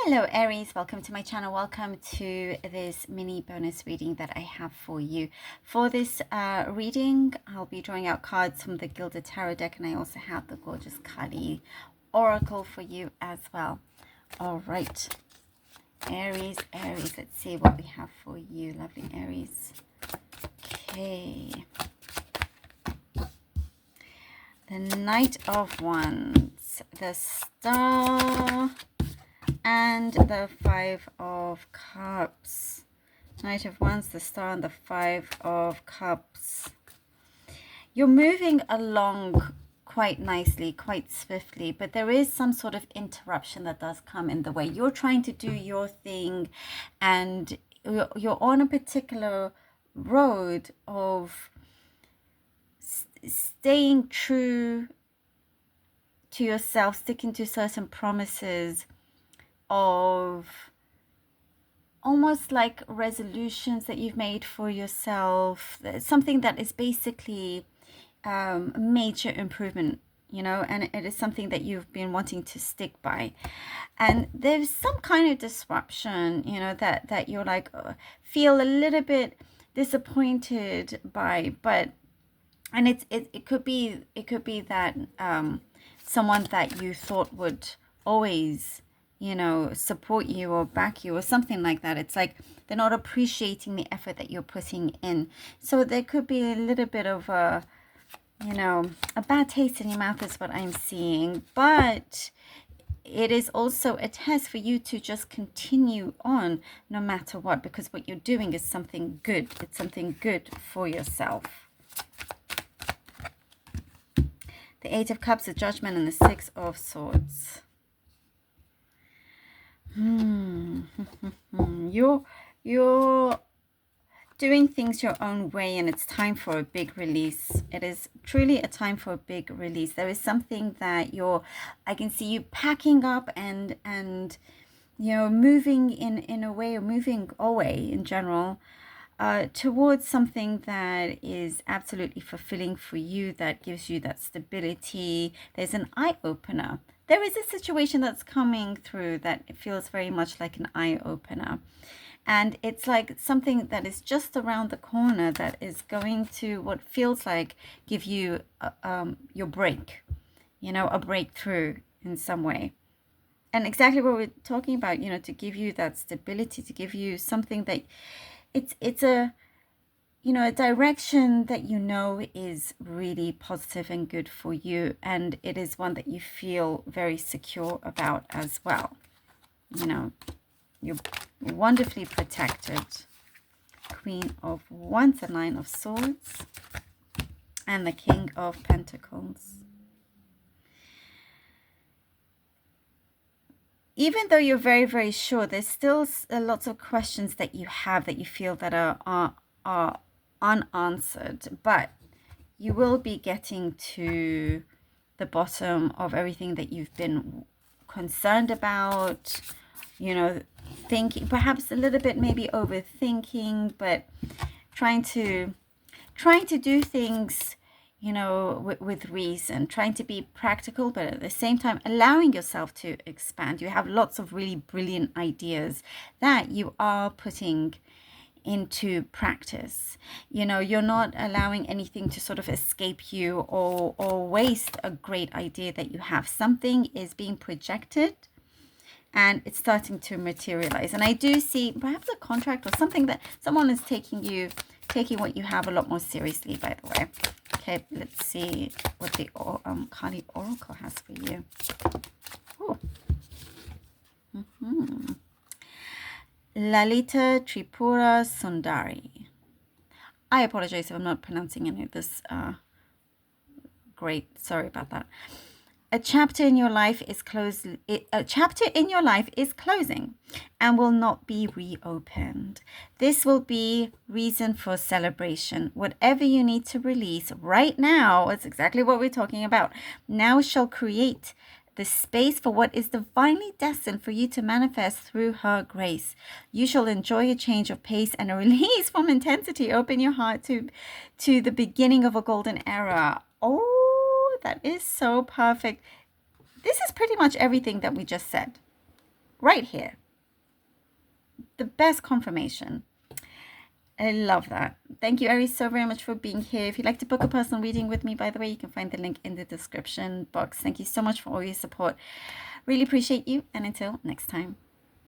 Hello Aries, welcome to my channel. Welcome to this mini bonus reading that I have for you. For this reading, I'll be drawing out cards from the Gilded Tarot deck, and I also have the gorgeous Kali Oracle for you as well. All right, Aries, let's see what we have for you, lovely Aries. Okay. The Knight of Wands, the Star, and the Five of Cups. Knight of Wands, the Star, and the Five of Cups. You're moving along quite nicely, quite swiftly, but there is some sort of interruption that does come in the way. You're trying to do your thing, and you're on a particular road of staying true to yourself, sticking to certain promises, of almost like resolutions that you've made for yourself, something that is basically major improvement, you know, and it is something that you've been wanting to stick by. And there's some kind of disruption, you know, that you're like feel a little bit disappointed by, but and it could be that someone that you thought would always, you know, support you or back you or something like that. It's like they're not appreciating the effort that you're putting in. So there could be a little bit of a, you know, a bad taste in your mouth is what I'm seeing. But it is also a test for you to just continue on no matter what, because what you're doing is something good. It's something good for yourself. The Eight of Cups, the Judgment, and the Six of Swords. You're doing things your own way, and it's time for a big release. It is truly a time for a big release. There is something that I can see you packing up and you know, moving in a way, or moving away in general, towards something that is absolutely fulfilling for you, that gives you that stability. There's an eye-opener. There is a situation that's coming through that it feels very much like an eye-opener. And it's like something that is just around the corner that is going to, what feels like, give you your break, you know, a breakthrough in some way. And exactly what we're talking about, you know, to give you that stability, to give you something that it's a, you know, a direction that you know is really positive and good for you, and it is one that you feel very secure about as well. You know, you're wonderfully protected. Queen of Wands, the Nine of Swords, and the King of Pentacles. Even though you're very, very sure, there's still lots of questions that you have that you feel that are unanswered, but you will be getting to the bottom of everything that you've been concerned about, you know, thinking, perhaps a little bit maybe overthinking, but trying to do things, you know, with reason, trying to be practical, but at the same time allowing yourself to expand. You have lots of really brilliant ideas that you are putting into practice. You know, you're not allowing anything to sort of escape you or waste a great idea that you have. Something is being projected and it's starting to materialize. And I do see perhaps a contract or something that someone is taking what you have a lot more seriously, by the way. Okay, let's see what the Kali Oracle has for you. Oh. Lalita Tripura Sundari. I apologize if I'm not pronouncing any of this great. Sorry about that. A chapter in your life is closing and will not be reopened. This will be reason for celebration. Whatever you need to release right now, it's exactly what we're talking about. Now shall create the space for what is divinely destined for you to manifest through her grace. You shall enjoy a change of pace and a release from intensity. Open your heart to the beginning of a golden era. Oh, that is so perfect. This is pretty much everything that we just said, right here. The best confirmation. I love that. Thank you, Aries, so very much for being here. If you'd like to book a personal reading with me, by the way, you can find the link in the description box. Thank you so much for all your support. Really appreciate you. And until next time.